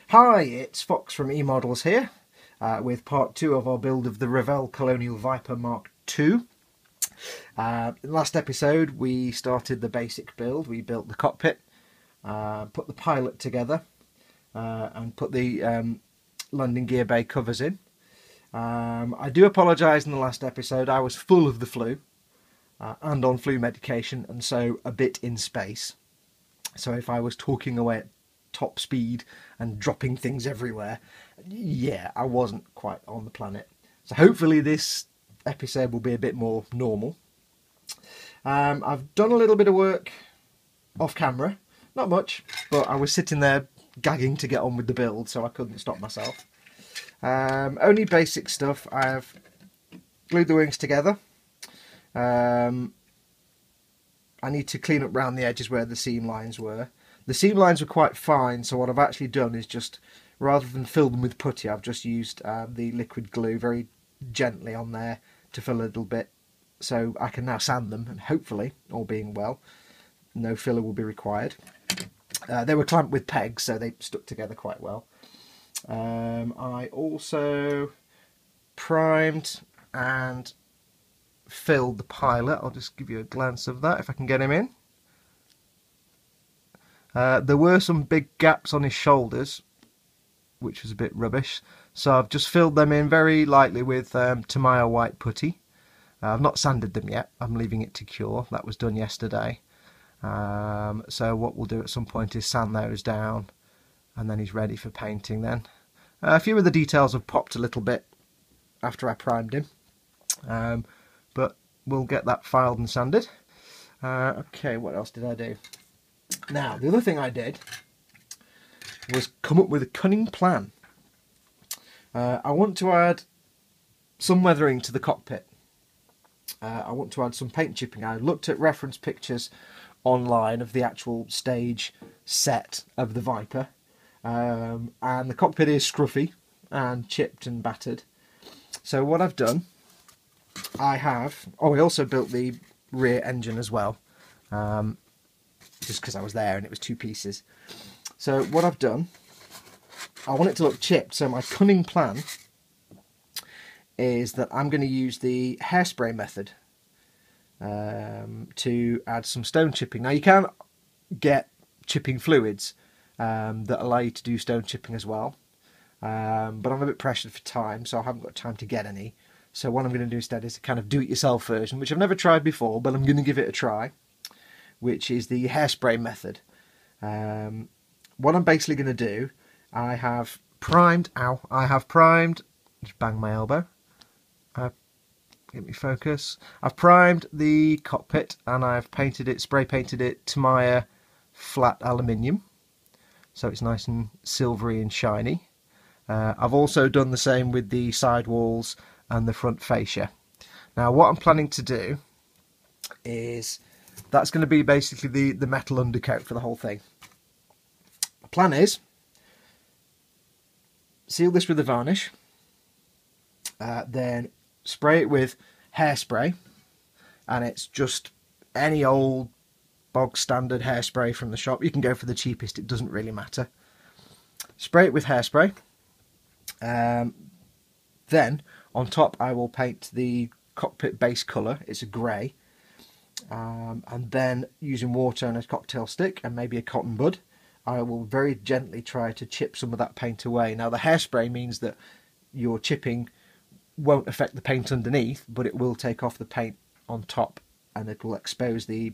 Hi, it's Fox from eModels here with part 2 of our build of the Revell Colonial Viper Mk.II. In the last episode we started the basic build. We built the cockpit, put the pilot together and put the landing gear bay covers in. I do apologise, in the last episode I was full of the flu and on flu medication, and so a bit in space. So if I was talking away at top speed and dropping things everywhere, yeah, I wasn't quite on the planet. So hopefully this episode will be a bit more normal. I've done a little bit of work off camera, not much, but I was sitting there gagging to get on with the build, so I couldn't stop myself. Only basic stuff. I've glued the wings together. I need to clean up around the edges where the seam lines were. The seam lines were quite fine, so what I've actually done is just, rather than fill them with putty, I've just used the liquid glue very gently on there to fill a little bit, so I can now sand them, and hopefully, all being well, no filler will be required. They were clamped with pegs, so they stuck together quite well. I also primed and filled the pilot. I'll just give you a glance of that if I can get him in. There were some big gaps on his shoulders, which was a bit rubbish, so I've just filled them in very lightly with Tamiya white putty. I've not sanded them yet, I'm leaving it to cure. That was done yesterday. So what we'll do at some point is sand those down, and then he's ready for painting then. A few of the details have popped a little bit after I primed him, but we'll get that filed and sanded. Okay, what else did I do? Now, the other thing I did was come up with a cunning plan. I want to add some weathering to the cockpit. I want to add some paint chipping. I looked at reference pictures online of the actual stage set of the Viper, and the cockpit is scruffy and chipped and battered. So what I've done, I also built the rear engine as well, just because I was there and it was two pieces. So what I've done, I want it to look chipped, so my cunning plan is that I'm going to use the Hairspray Method to add some stone chipping. Now you can get chipping fluids that allow you to do stone chipping as well, but I'm a bit pressured for time, so I haven't got time to get any. So what I'm going to do instead is a kind of do-it-yourself version, which I've never tried before, but I'm going to give it a try, which is the Hairspray Method. What I'm basically going to do, I have primed, just bang my elbow, get me focus. I've primed the cockpit and I've painted it, spray painted it Tamiya flat aluminium, so it's nice and silvery and shiny. I've also done the same with the sidewalls and the front fascia. Now what I'm planning to do is, that's going to be basically the metal undercoat for the whole thing. The plan is, seal this with a varnish, then spray it with hairspray, and it's just any old bog standard hairspray from the shop. You can go for the cheapest, it doesn't really matter. Spray it with hairspray. Then on top I will paint the cockpit base colour, it's a grey, and then using water and a cocktail stick and maybe a cotton bud, I will very gently try to chip some of that paint away. Now the hairspray means that your chipping won't affect the paint underneath, but it will take off the paint on top and it will expose the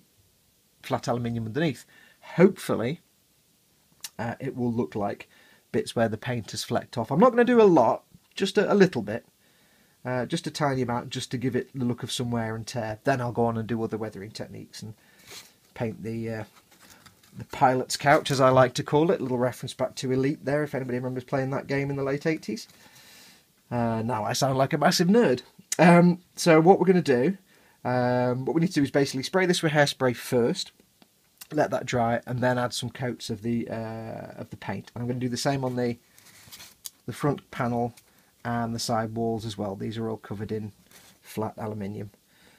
flat aluminium underneath. Hopefully it will look like bits where the paint has flecked off. I'm not going to do a lot, just a little bit, just a tiny amount, just to give it the look of some wear and tear. Then I'll go on and do other weathering techniques and paint the pilot's couch, as I like to call it. A little reference back to Elite there, if anybody remembers playing that game in the late 80s. Now I sound like a massive nerd. So what we're going to do, what we need to do is basically spray this with hairspray first, let that dry, and then add some coats of the paint. And I'm going to do the same on the front panel and the side walls as well. These are all covered in flat aluminium.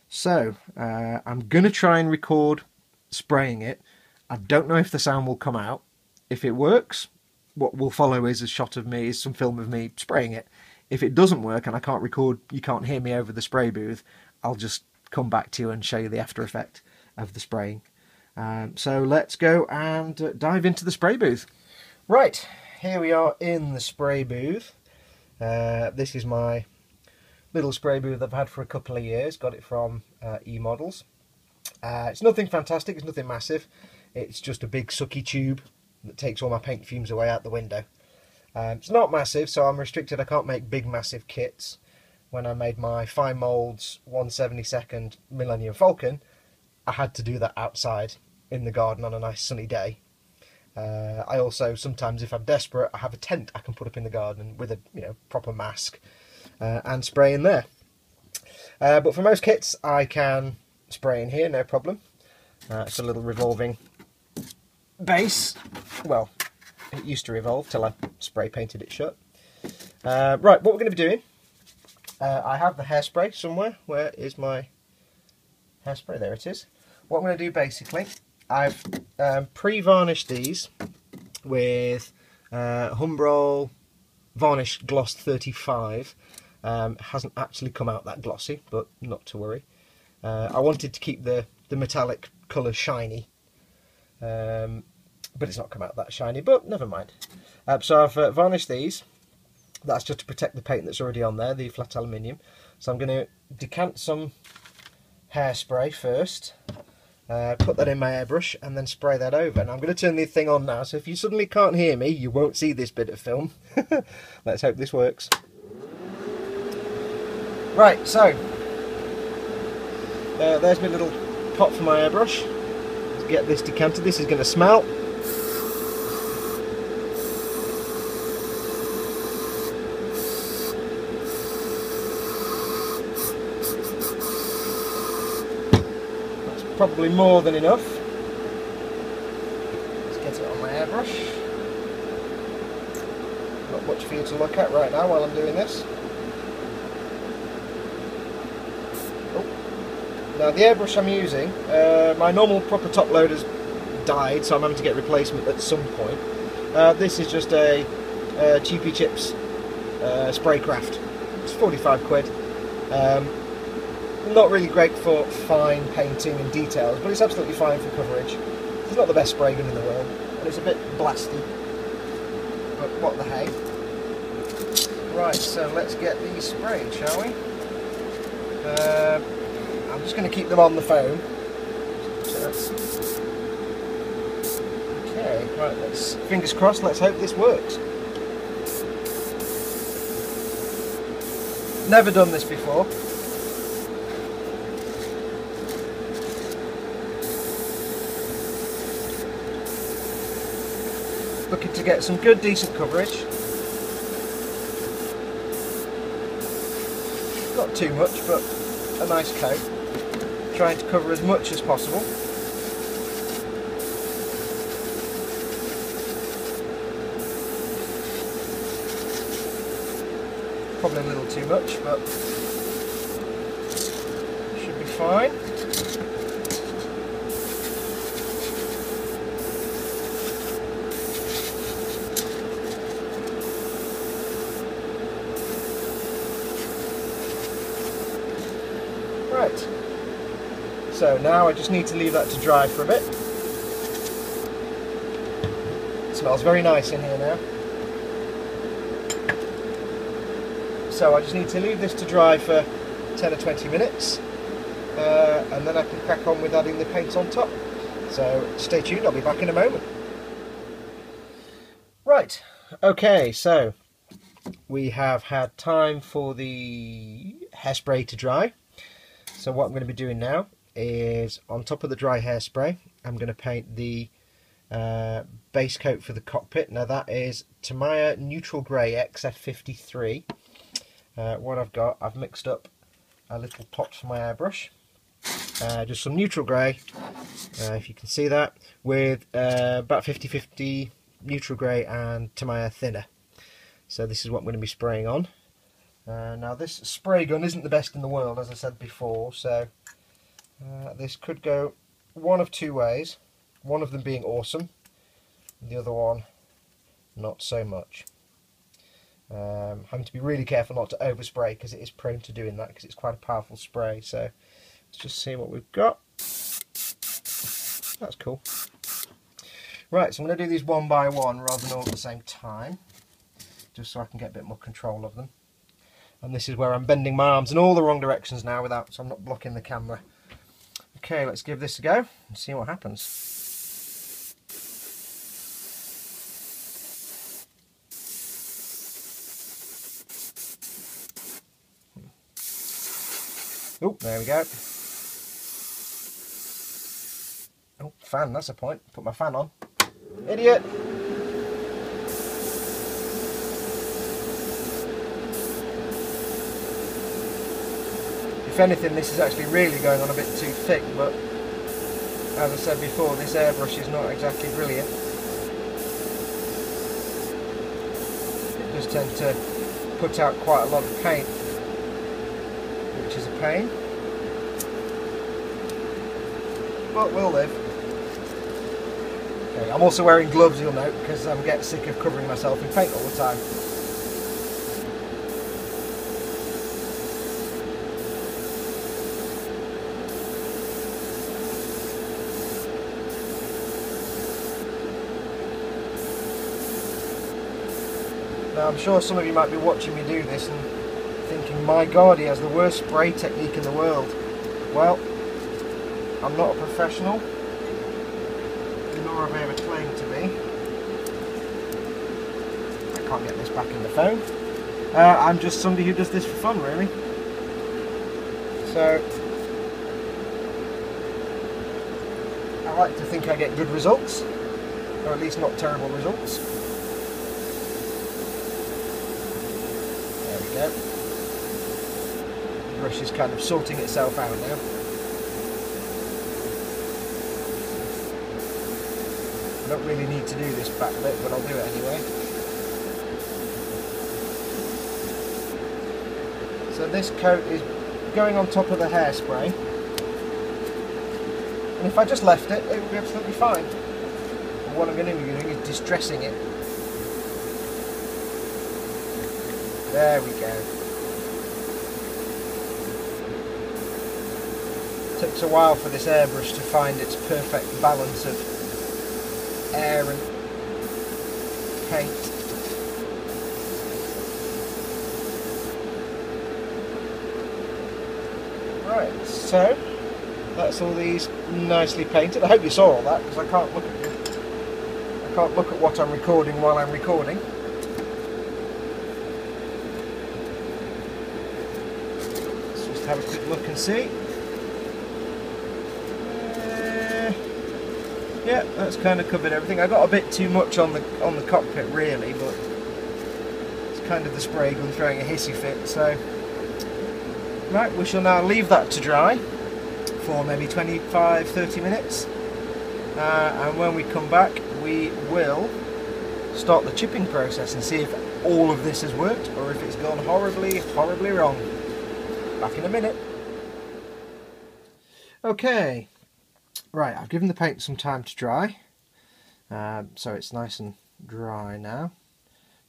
So I'm going to try and record spraying it. I don't know if the sound will come out. If it works, what will follow is a shot of me, is some film of me spraying it. If it doesn't work and I can't record, you can't hear me over the spray booth, I'll just come back to you and show you the after effect of the spraying. So let's go and dive into the spray booth. Right, here we are in the spray booth. This is my little spray booth I've had for a couple of years. Got it from eModels. It's nothing fantastic, it's nothing massive. It's just a big sucky tube that takes all my paint fumes away out the window. It's not massive, so I'm restricted. I can't make big massive kits. When I made my fine moulds 1/72 Millennium Falcon, I had to do that outside in the garden on a nice sunny day. I also sometimes, if I'm desperate, I have a tent I can put up in the garden with a proper mask and spray in there. But for most kits I can spray in here, no problem. It's a little revolving base. Well, it used to revolve till I spray painted it shut. Right, what we're going to be doing, I have the hairspray somewhere. Where is my hairspray? There it is. What I'm going to do basically, I've pre-varnished these with Humbrol Varnish Gloss 35. Hasn't actually come out that glossy, but not to worry. I wanted to keep the metallic colour shiny, but it's not come out that shiny, but never mind. So I've varnished these. That's just to protect the paint that's already on there, the flat aluminium. So I'm going to decant some hairspray first, put that in my airbrush and then spray that over. And I'm going to turn the thing on now, so if you suddenly can't hear me, you won't see this bit of film. Let's hope this works. Right, so there's my little pot for my airbrush. Let's get this decanted. This is going to smell. That's probably more than enough. Let's get it on my airbrush. Not much for you to look at right now while I'm doing this. Now the airbrush I'm using, my normal proper top loader's died, so I'm having to get replacement at some point. This is just a Cheapy Chips Spraycraft. It's 45 quid. Not really great for fine painting and details, but it's absolutely fine for coverage. It's not the best spray gun in the world, and it's a bit blasty, but what the hey. Right, so let's get these sprayed, shall we? I'm just going to keep them on the foam. Okay, right, let's, fingers crossed, let's hope this works. Never done this before. Looking to get some good, decent coverage. Not too much, but a nice coat. Trying to cover as much as possible. Probably a little too much, but should be fine. Right. So now I just need to leave that to dry for a bit. It smells very nice in here now. So I just need to leave this to dry for 10 or 20 minutes and then I can crack on with adding the paint on top. So stay tuned, I'll be back in a moment. Right, okay, so we have had time for the hairspray to dry. So what I'm going to be doing now is, on top of the dry hairspray, I'm going to paint the base coat for the cockpit. Now that is Tamiya Neutral Grey XF53. What I've mixed up a little pot for my airbrush. Just some neutral grey, if you can see that, with about 50-50 neutral grey and Tamiya thinner. So this is what I'm going to be spraying on. Now this spray gun isn't the best in the world, as I said before, so this could go one of two ways. One of them being awesome, the other one not so much. Having to be really careful not to overspray because it is prone to doing that because it's quite a powerful spray. So let's just see what we've got. That's cool. Right, so I'm going to do these one by one rather than all at the same time, just so I can get a bit more control of them. And this is where I'm bending my arms in all the wrong directions now so I'm not blocking the camera. Okay, let's give this a go and see what happens. Oh, there we go. Oh, fan, that's a point. Put my fan on. Idiot! If anything, this is actually really going on a bit too thick, but as I said before, this airbrush is not exactly brilliant. It does tend to put out quite a lot of paint, which is a pain, but we'll live. Okay, I'm also wearing gloves, you'll note, because I'm getting sick of covering myself in paint all the time. Now I'm sure some of you might be watching me do this and thinking, my God, he has the worst spray technique in the world. Well, I'm not a professional, nor have I ever claimed to be. I can't get this back in the phone. I'm just somebody who does this for fun, really. So, I like to think I get good results, or at least not terrible results. There we go. The brush is kind of sorting itself out now. I don't really need to do this back bit, but I'll do it anyway. So this coat is going on top of the hairspray, and if I just left it, it would be absolutely fine. But what I'm going to be doing is distressing it. There we go. It takes a while for this airbrush to find its perfect balance of air and paint. Right, so that's all these nicely painted. I hope you saw all that because I can't look at what I'm recording while I'm recording. Let's just have a quick look and see. Yeah, that's kind of covered everything. I got a bit too much on the cockpit really, but it's kind of the spray gun throwing a hissy fit. So, right, we shall now leave that to dry for maybe 25-30 minutes, and when we come back, we will start the chipping process and see if all of this has worked or if it's gone horribly, horribly wrong. Back in a minute. Okay. Right, I've given the paint some time to dry, so it's nice and dry now,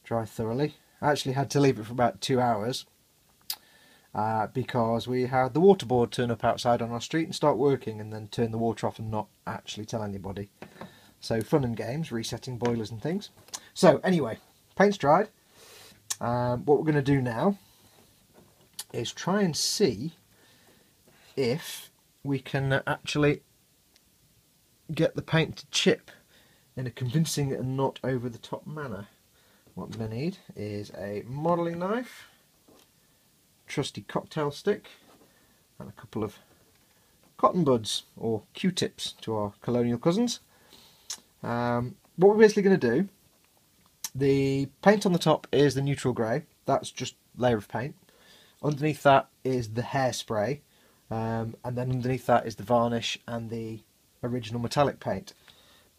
dry thoroughly. I actually had to leave it for about 2 hours because we had the water board turn up outside on our street and start working and then turn the water off and not actually tell anybody. So fun and games, resetting boilers and things. So anyway, paint's dried. What we're going to do now is try and see if we can actually get the paint to chip in a convincing and not over the top manner. What I'm going to need is a modelling knife, trusty cocktail stick, and a couple of cotton buds or Q-tips to our Colonial cousins. What we're basically going to do, the paint on the top is the neutral grey, that's just a layer of paint. Underneath that is the hairspray, and then underneath that is the varnish and the original metallic paint.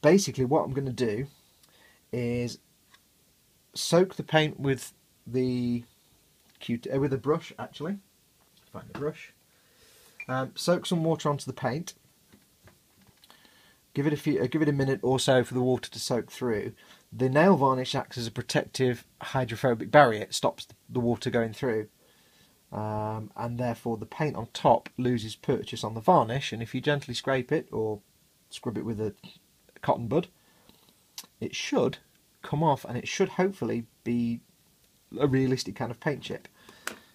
Basically what I'm going to do is soak the paint with the with a brush, actually. Find the brush. Soak some water onto the paint. Give it a minute or so for the water to soak through. the nail varnish acts as a protective hydrophobic barrier. It stops the water going through, and therefore the paint on top loses purchase on the varnish, and if you gently scrape it or scrub it with a cotton bud, it should come off, and it should hopefully be a realistic kind of paint chip.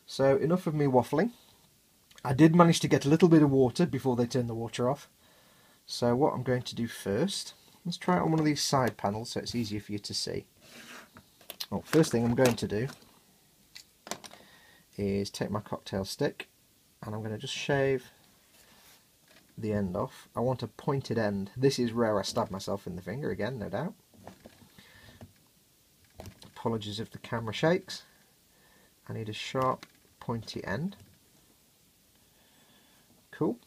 So enough of me waffling. I did manage to get a little bit of water before they turned the water off. So what I'm going to do first, let's try it on one of these side panels so it's easier for you to see. Well, first thing I'm going to do is take my cocktail stick, and I'm going to just shave the end off. I want a pointed end. This is where I stab myself in the finger again, no doubt. Apologies if the camera shakes. I need a sharp, pointy end. Cool.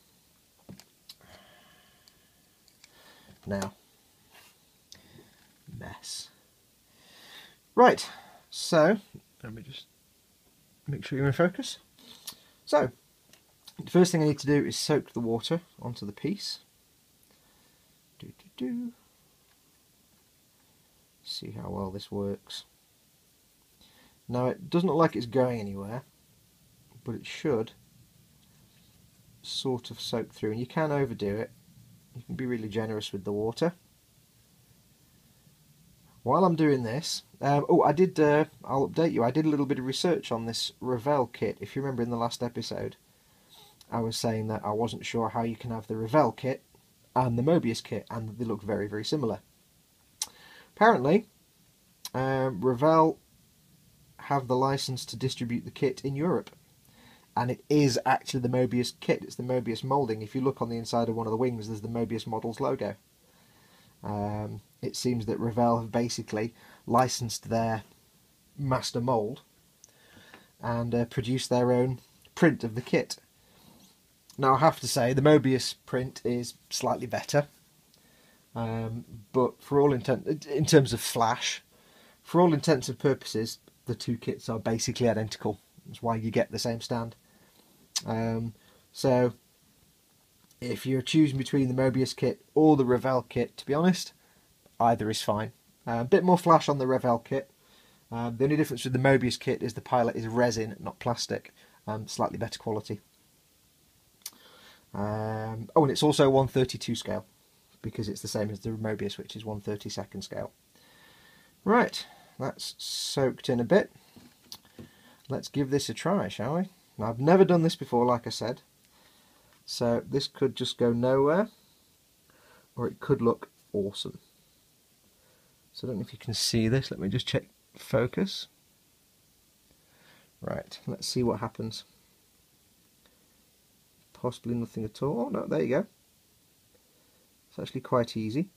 Now, mess. Right, so let me just make sure you're in focus. So, the first thing I need to do is soak the water onto the piece. See how well this works. Now, it doesn't look like it's going anywhere, but it should sort of soak through, and you can overdo it. You can be really generous with the water. While I'm doing this, I'll update you, I did a little bit of research on this Revell kit. If you remember in the last episode, I was saying that I wasn't sure how you can have the Revell kit and the Mobius kit, and they look very, very similar. Apparently, Revell have the license to distribute the kit in Europe. And it is actually the Mobius kit, it's the Mobius moulding. If you look on the inside of one of the wings, there's the Mobius Models logo. It seems that Revell have basically licensed their master mould and produced their own print of the kit. Now I have to say, the Mobius print is slightly better, but for all intent, in terms of flash, for all intents and purposes, the two kits are basically identical. That's why you get the same stand. So if you're choosing between the Mobius kit or the Revell kit, to be honest, either is fine. A bit more flash on the Revell kit. The only difference with the Mobius kit is the pilot is resin, not plastic. Slightly better quality. And it's also 1/32 scale, because it's the same as the Mobius, which is 1/32 scale. Right, that's soaked in a bit. Let's give this a try, shall we? Now, I've never done this before, like I said, so this could just go nowhere, or it could look awesome. So I don't know if you can see this. Let me just check focus. Right, let's see what happens. Possibly nothing at all. Oh, no, there you go. It's actually quite easy.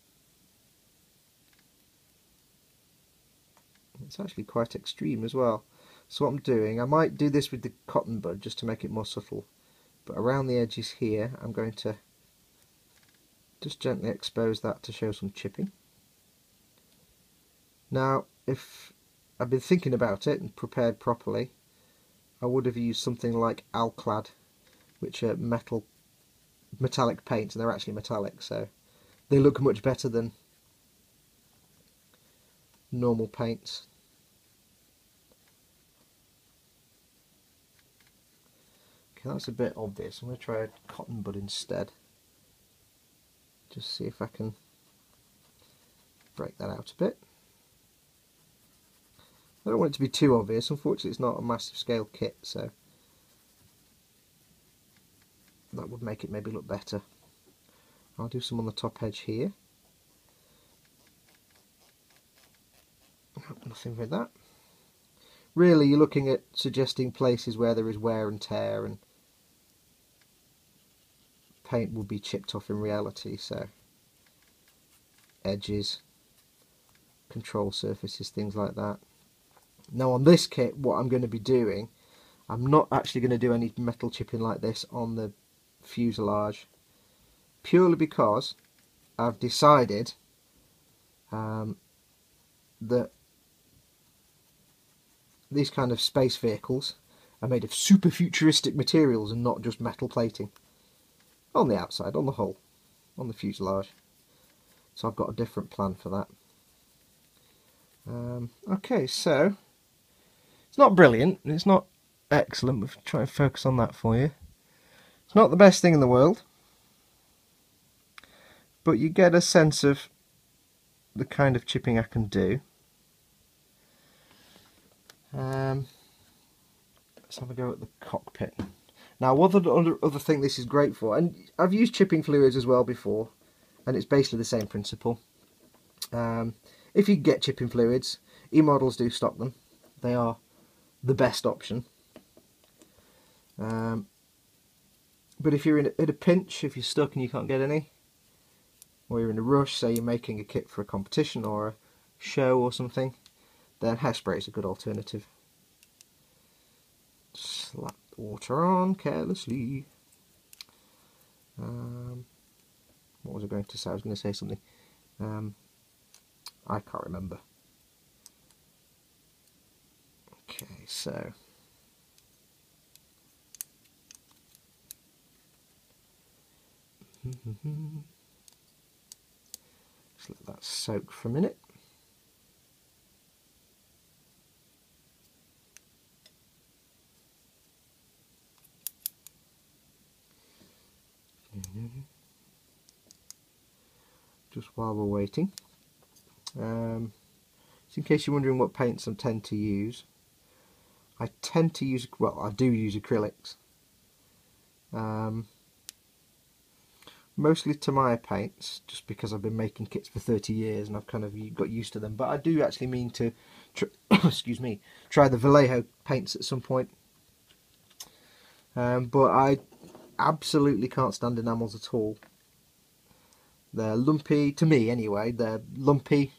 It's actually quite extreme as well. So what I'm doing, I might do this with the cotton bud just to make it more subtle, but around the edges here I'm going to just gently expose that to show some chipping. Now, if I'd been thinking about it and prepared properly, I would have used something like Alclad, which are metallic paints, and they're actually metallic, so they look much better than normal paints. Okay, that's a bit obvious. I'm going to try a cotton bud instead. Just see if I can break that out a bit. I don't want it to be too obvious. Unfortunately, it's not a massive scale kit, so that would make it maybe look better. I'll do some on the top edge here. Nothing with that. Really, you're looking at suggesting places where there is wear and tear, and paint will be chipped off in reality, so edges, control surfaces, things like that. Now on this kit, what I'm going to be doing, I'm not actually going to do any metal chipping like this on the fuselage, purely because I've decided that these kind of space vehicles are made of super futuristic materials and not just metal plating. On the outside, on the hull, on the fuselage. So I've got a different plan for that. Okay, so it's not brilliant, it's not excellent, we'll try and focus on that for you. It's not the best thing in the world, but you get a sense of the kind of chipping I can do. Let's have a go at the Cockpit. Now, what other thing this is great for, and I've used chipping fluids as well before, and it's basically the same principle. If you get chipping fluids, e-models do stock them. They are the best option. But if you're in a pinch, if you're stuck and you can't get any, or you're in a rush, say you're making a kit for a competition or a show or something, then hairspray is a good alternative. Slap the water on carelessly. What was I going to say? I was going to say something. I can't remember. Okay, so just let that soak for a minute. Just while we're waiting, so in case you're wondering what paints I tend to use, I tend to use, well, I do use acrylics. Mostly Tamiya paints, just because I've been making kits for 30 years and I've kind of got used to them. But I do actually mean to, excuse me, try the Vallejo paints at some point. But I absolutely can't stand enamels at all. They're lumpy, to me anyway, they're lumpy,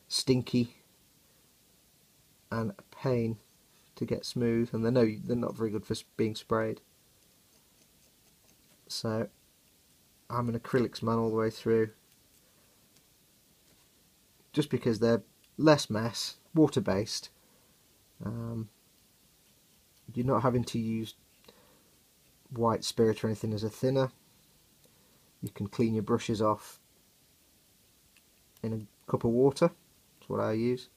stinky, and a pain to get smooth, and they're not very good for being sprayed. So I'm an acrylics man all the way through, just because they're less mess, water based. You're not having to use white spirit or anything as a thinner. You can clean your brushes off in a cup of water. That's what I use,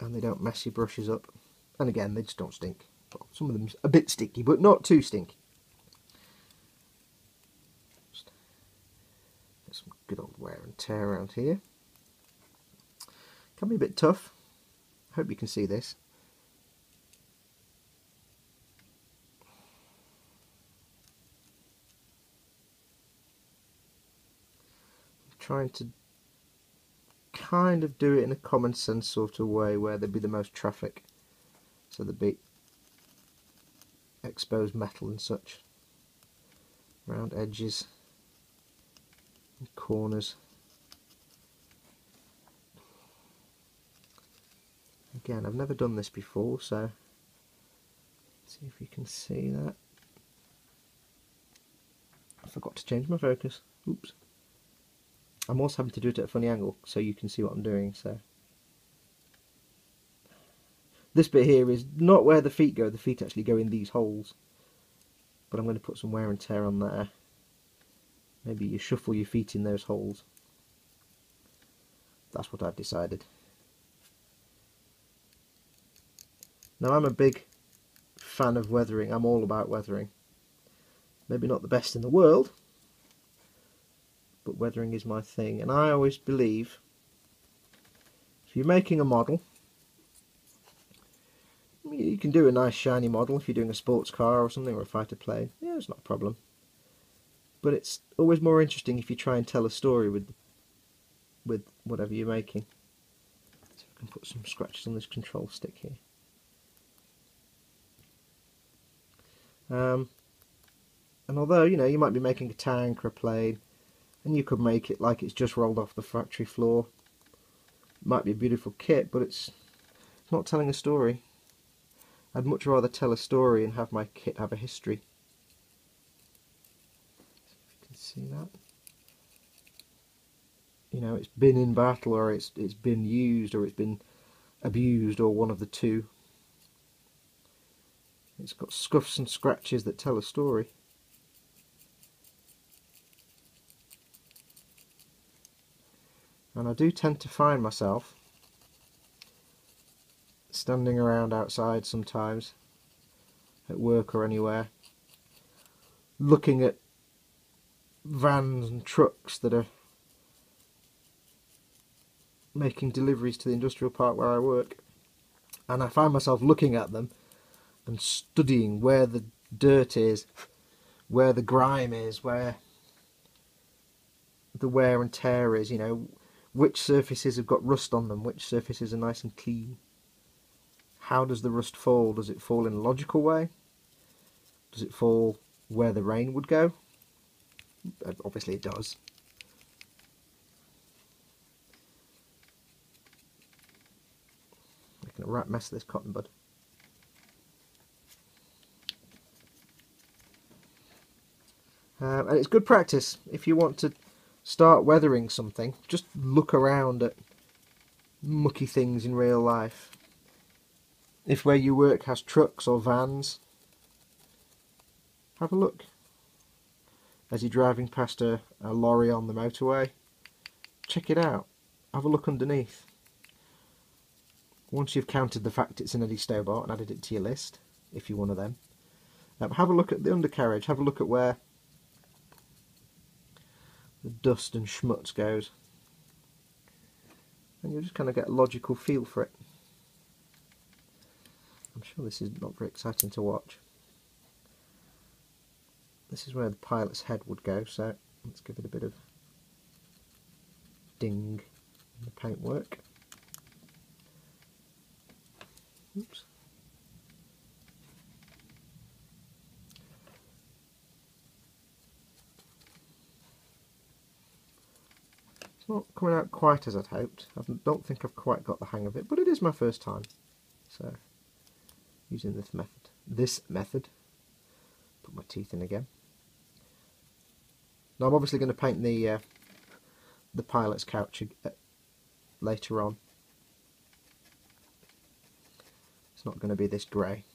and they don't mess your brushes up. And again, they just don't stink. Well, some of them a bit sticky, but not too stinky. Just get some good old wear and tear around here. Can be a bit tough. I hope you can see this. Trying to kind of do it in a common sense sort of way where there'd be the most traffic, so there'd be exposed metal and such around edges and corners. Again, I've never done this before, so let's see if you can see that. I forgot to change my focus. Oops. I'm also having to do it at a funny angle so you can see what I'm doing. So this bit here is not where the feet go. The feet actually go in these holes, but I'm going to put some wear and tear on there. Maybe you shuffle your feet in those holes. That's what I've decided. Now, I'm a big fan of weathering. I'm all about weathering. Maybe not the best in the world, but weathering is my thing. And I always believe if you're making a model, you can do a nice shiny model if you're doing a sports car or something, or a fighter plane. Yeah, it's not a problem. But it's always more interesting if you try and tell a story with whatever you're making. So I can put some scratches on this control stick here. And although, you know, you might be making a tank or a plane, and you could make it like it's just rolled off the factory floor. It might be a beautiful kit, but it's not telling a story. I'd much rather tell a story and have my kit have a history. See if you can see that. You know, it's been in battle, or it's been used, or it's been abused, or one of the two. It's got scuffs and scratches that tell a story. And I do tend to find myself standing around outside sometimes, at work or anywhere, looking at vans and trucks that are making deliveries to the industrial park where I work, and I find myself looking at them and studying where the dirt is, where the grime is, where the wear and tear is, you know, which surfaces have got rust on them, which surfaces are nice and clean. How does the rust fall? Does it fall in a logical way? Does it fall where the rain would go? Obviously it does. Making a right mess of this cotton bud. And it's good practice if you want to start weathering something. Just look around at mucky things in real life. If where you work has trucks or vans, have a look. As you're driving past a lorry on the motorway, check it out. Have a look underneath. Once you've counted the fact it's an Eddie Stobart and added it to your list, if you're one of them, have a look at the undercarriage. Have a look at where the dust and schmutz goes, and you'll just kind of get a logical feel for it. I'm sure this is not very exciting to watch. This is where the pilot's head would go, so let's give it a bit of ding in the paintwork. Oops. It's not coming out quite as I'd hoped. I don't think I've quite got the hang of it, but it is my first time. So, using this method, put my teeth in again. Now I'm obviously going to paint the pilot's couch later on. It's not going to be this grey.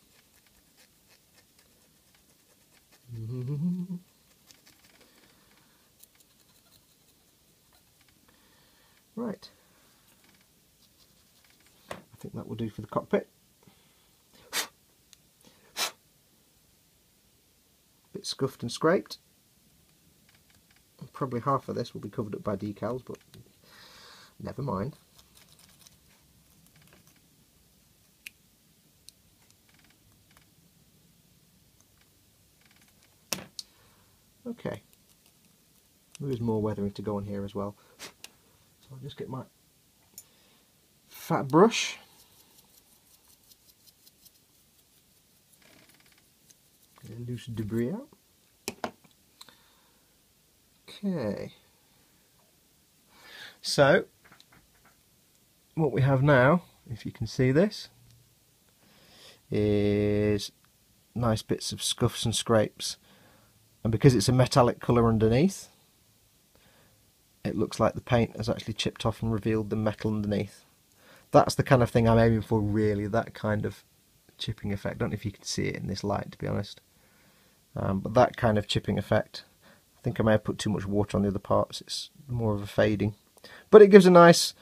Right. I think that will do for the cockpit. Bit scuffed and scraped. Probably half of this will be covered up by decals, but never mind. Okay, there is more weathering to go on here as well. So I'll just get my fat brush. Get a loose debris out. Okay, so what we have now, if you can see this, is nice bits of scuffs and scrapes, and because it's a metallic colour underneath, it looks like the paint has actually chipped off and revealed the metal underneath. That's the kind of thing I'm aiming for, really, that kind of chipping effect. I don't know if you can see it in this light, to be honest, but that kind of chipping effect. I think I may have put too much water on the other parts, it's more of a fading. But it gives a nice,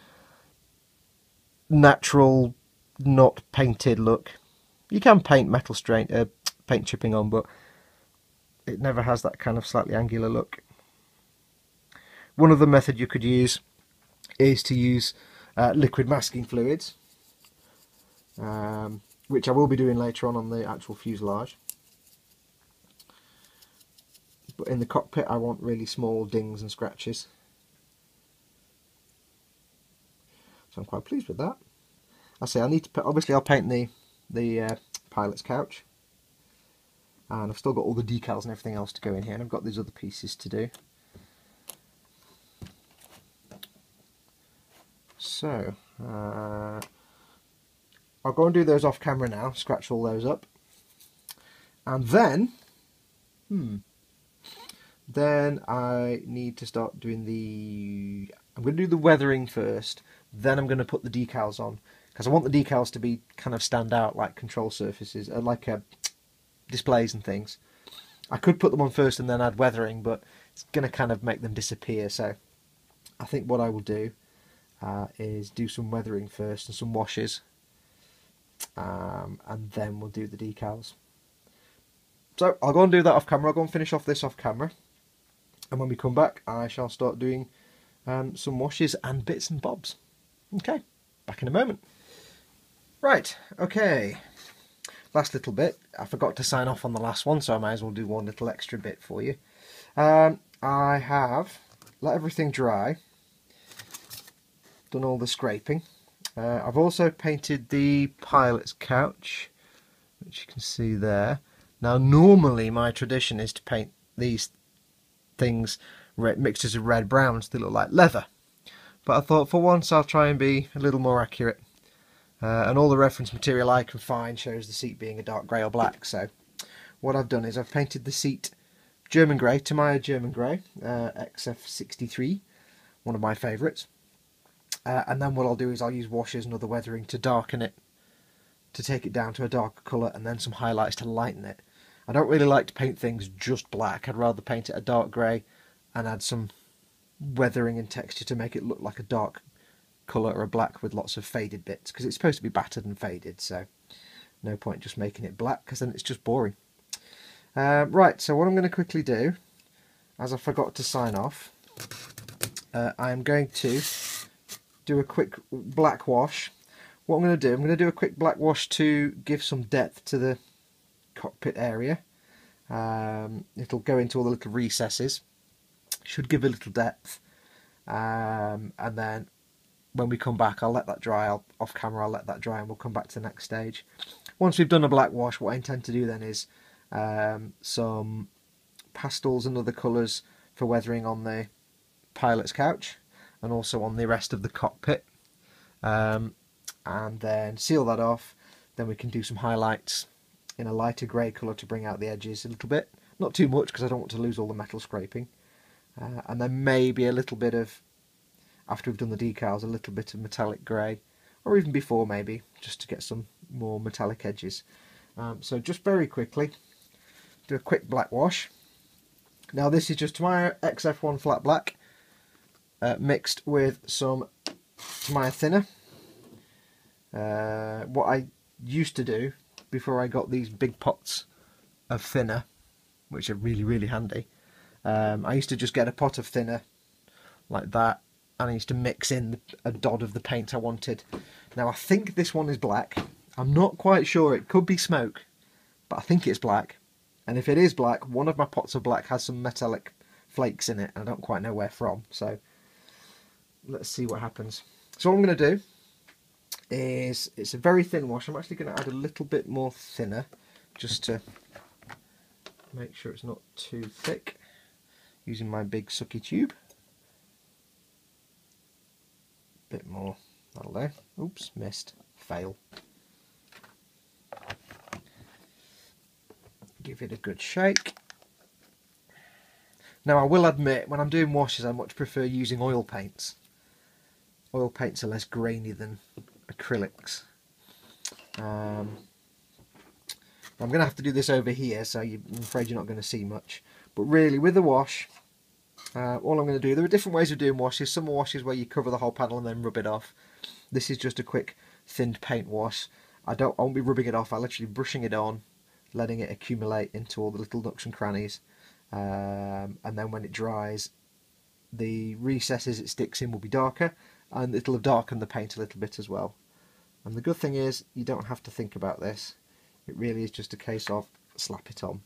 natural, not painted look. You can paint metal paint chipping on, but it never has that kind of slightly angular look. One other method you could use is to use liquid masking fluids, which I will be doing later on the actual fuselage. But in the cockpit I want really small dings and scratches. So I'm quite pleased with that. I say I need to obviously I'll paint the pilot's couch, and I've still got all the decals and everything else to go in here, and I've got these other pieces to do. So I'll go and do those off camera now, scratch all those up, and then I need to start doing I'm going to do the weathering first, then I'm going to put the decals on, because I want the decals to be kind of stand out like control surfaces, like displays and things. I could put them on first and then add weathering, but it's going to kind of make them disappear, so I think what I will do is do some weathering first and some washes, and then we'll do the decals. So I'll go and do that off camera. I'll go and finish off this off camera, and when we come back I shall start doing some washes and bits and bobs. Okay, back in a moment. Right, okay, last little bit. I forgot to sign off on the last one, so I might as well do one little extra bit for you. I have let everything dry, done all the scraping. I've also painted the pilot's couch, which you can see there. Now normally my tradition is to paint these things mixtures of red browns that look like leather, but I thought for once I'll try and be a little more accurate, and all the reference material I can find shows the seat being a dark grey or black. So what I've done is I've painted the seat German grey, Tamiya German grey, XF63, one of my favourites. And then what I'll do is I'll use washes and other weathering to darken it, to take it down to a darker colour, and then some highlights to lighten it. I don't really like to paint things just black. I'd rather paint it a dark grey and add some weathering and texture to make it look like a dark colour or a black with lots of faded bits, because it's supposed to be battered and faded, so no point just making it black because then it's just boring. Right, so what I'm going to quickly do, as I forgot to sign off, I am going to do a quick black wash. What I'm going to do, I'm going to do a quick black wash to give some depth to the cockpit area. It'll go into all the little recesses, should give a little depth, and then when we come back I'll let that dry. Off camera I'll let that dry and we'll come back to the next stage. Once we've done a black wash, what I intend to do then is some pastels and other colours for weathering on the pilot's couch and also on the rest of the cockpit, and then seal that off. Then we can do some highlights in a lighter grey colour to bring out the edges a little bit, not too much because I don't want to lose all the metal scraping, and then maybe a little bit of, after we've done the decals, a little bit of metallic grey, or even before maybe, just to get some more metallic edges. So just very quickly do a quick black wash. Now this is just Tamiya XF1 flat black mixed with some Tamiya thinner. What I used to do before I got these big pots of thinner, which are really handy, I used to just get a pot of thinner like that, and I used to mix in a dot of the paint I wanted. Now I think this one is black. I'm not quite sure, it could be smoke, but I think it's black. And if it is black, one of my pots of black has some metallic flakes in it, and I don't quite know where from, so let's see what happens. So what I'm going to do is, it's a very thin wash. I'm actually going to add a little bit more thinner just to make sure it's not too thick, using my big sucky tube. Bit more, that'll do. Oops, missed, fail. Give it a good shake. Now I will admit, when I'm doing washes I much prefer using oil paints. Oil paints are less grainy than acrylics. I'm going to have to do this over here, so I'm afraid you're not going to see much. But really, with the wash, all I'm going to do, there are different ways of doing washes. Some washes where you cover the whole panel and then rub it off. This is just a quick thinned paint wash. I won't be rubbing it off, I'm literally brushing it on, letting it accumulate into all the little nooks and crannies, and then when it dries, the recesses it sticks in will be darker, and it'll have darkened the paint a little bit as well. And the good thing is, you don't have to think about this. It really is just a case of slap it on.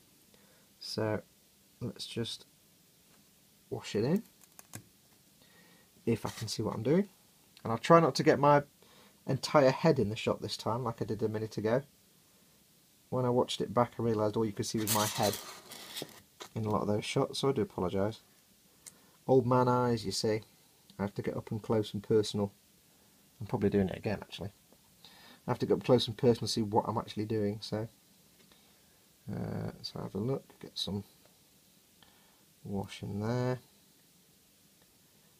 So let's just wash it in, if I can see what I'm doing. And I'll try not to get my entire head in the shot this time, like I did a minute ago. When I watched it back I realised all you could see was my head in a lot of those shots, so I do apologise. Old man eyes, you see. I have to get up and close and personal. I'm probably doing it again actually. I have to get up close and personal to see what I'm actually doing, so let's have a look, get some wash in there.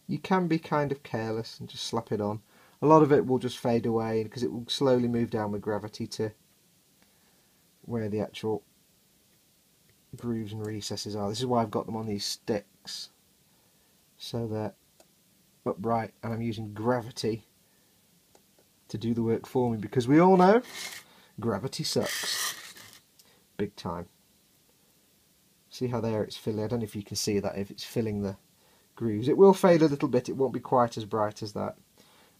You can be kind of careless and just slap it on. A lot of it will just fade away because it will slowly move down with gravity to where the actual grooves and recesses are. This is why I've got them on these sticks, so they're upright and I'm using gravity to do the work for me, because we all know Gravity sucks. Big time. See how there it's filling? I don't know if you can see that, if it's filling the grooves. It will fade a little bit, it won't be quite as bright as that.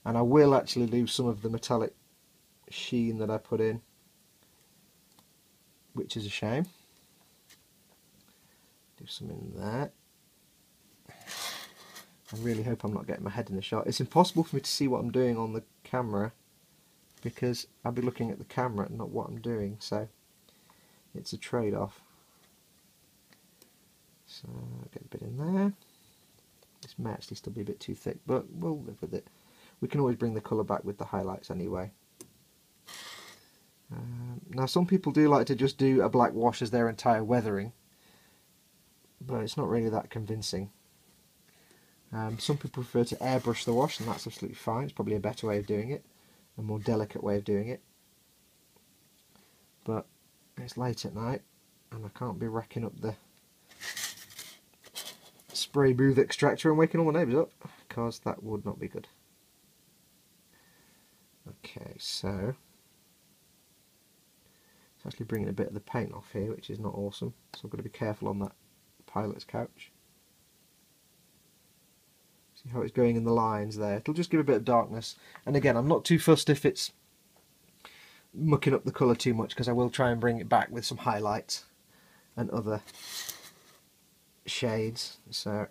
And I will actually lose some of the metallic sheen that I put in, which is a shame. Do some in there. I really hope I'm not getting my head in the shot. It's impossible for me to see what I'm doing on the camera because I'll be looking at the camera and not what I'm doing, so it's a trade-off. So I'll get a bit in there. This may actually still be a bit too thick, but we'll live with it. We can always bring the colour back with the highlights anyway. Now some people do like to just do a black wash as their entire weathering, but it's not really that convincing. Some people prefer to airbrush the wash, and that's absolutely fine. It's probably a better way of doing it, a more delicate way of doing it. But it's late at night, and I can't be racking up the spray booth extractor and waking all the neighbours up, because that would not be good. Okay, so it's actually bringing a bit of the paint off here, which is not awesome, so I've got to be careful on that pilot's couch. See how it's going in the lines there? It'll just give a bit of darkness, and again, I'm not too fussed if it's mucking up the colour too much, because I will try and bring it back with some highlights and other shades. So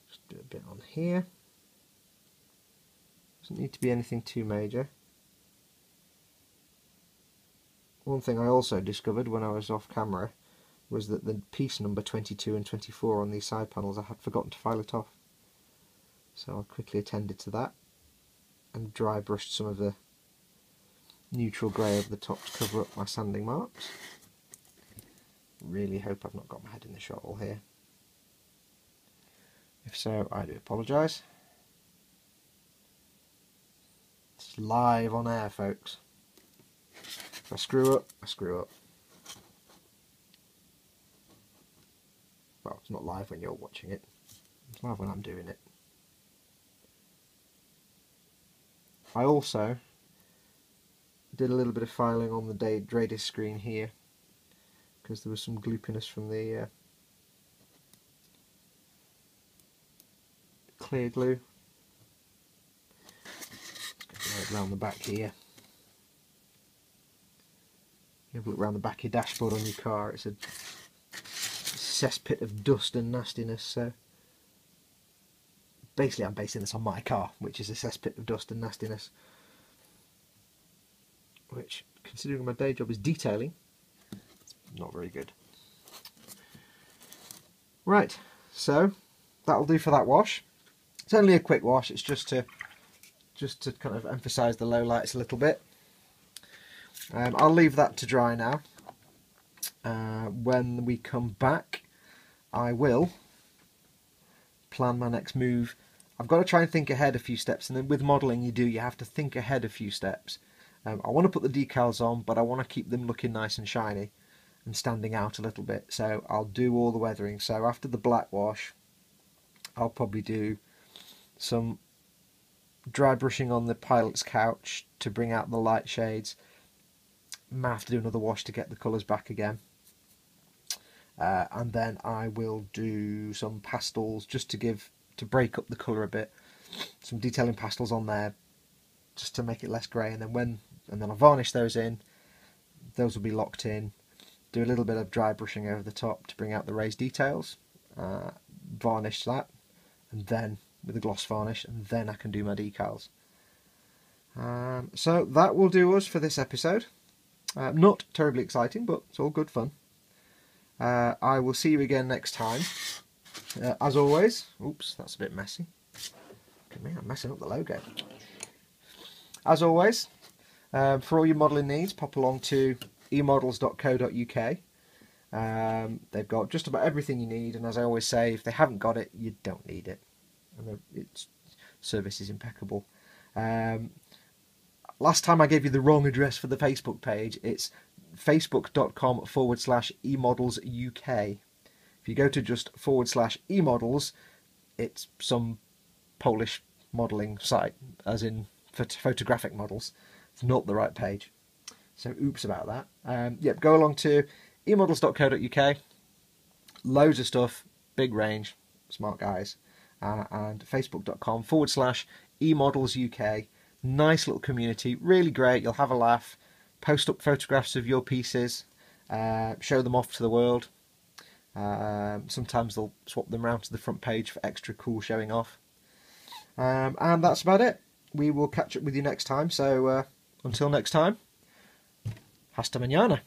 just do a bit on here. Doesn't need to be anything too major. One thing I also discovered when I was off camera was that the piece number 22 and 24 on these side panels, I had forgotten to file it off. So I quickly attended to that and dry brushed some of the neutral grey over the top to cover up my sanding marks. Really hope I've not got my head in the shot all here. If so, I do apologise. It's live on air, folks. If I screw up, I screw up. Well, it's not live when you're watching it. It's live when I'm doing it. I also did a little bit of filing on the Dradis screen here, because there was some gloopiness from the clear glue. Let's go around the back here. You have a look around the back of your dashboard on your car, it's a cesspit of dust and nastiness. So basically I'm basing this on my car, which is a cesspit of dust and nastiness, which, considering my day job is detailing, it's not very good. Right, so that'll do for that wash. It's only a quick wash, it's just to kind of emphasise the low lights a little bit. I'll leave that to dry now. When we come back, I will plan my next move. I've got to try and think ahead a few steps, and then with modelling you have to think ahead a few steps. I want to put the decals on, but I want to keep them looking nice and shiny and standing out a little bit, so I'll do all the weathering. So after the black wash, I'll probably do some dry brushing on the pilot's couch to bring out the light shades. Might have to do another wash to get the colours back again, and then I will do some pastels just to break up the colour a bit. Some detailing pastels on there just to make it less grey, and then I'll varnish those in. Those will be locked in. Do a little bit of dry brushing over the top to bring out the raised details. Varnish that, and then with a gloss varnish, and then I can do my decals. So that will do us for this episode. Not terribly exciting, but it's all good fun. I will see you again next time. As always, oops, that's a bit messy. Look at me, I'm messing up the logo. As always, for all your modelling needs, pop along to emodels.co.uk. They've got just about everything you need, and as I always say, if they haven't got it, you don't need it. And its service is impeccable. Last time I gave you the wrong address for the Facebook page. It's facebook.com/emodelsuk. If you go to just /emodels, it's some Polish modelling site, as in photographic models. It's not the right page. So oops about that. Yep, go along to emodels.co.uk. Loads of stuff, big range, smart guys. And facebook.com/emodelsuk. Nice little community, really great. You'll have a laugh. Post up photographs of your pieces, show them off to the world. Sometimes they'll swap them around to the front page for extra cool showing off. And that's about it. We will catch up with you next time. So until next time, hasta mañana.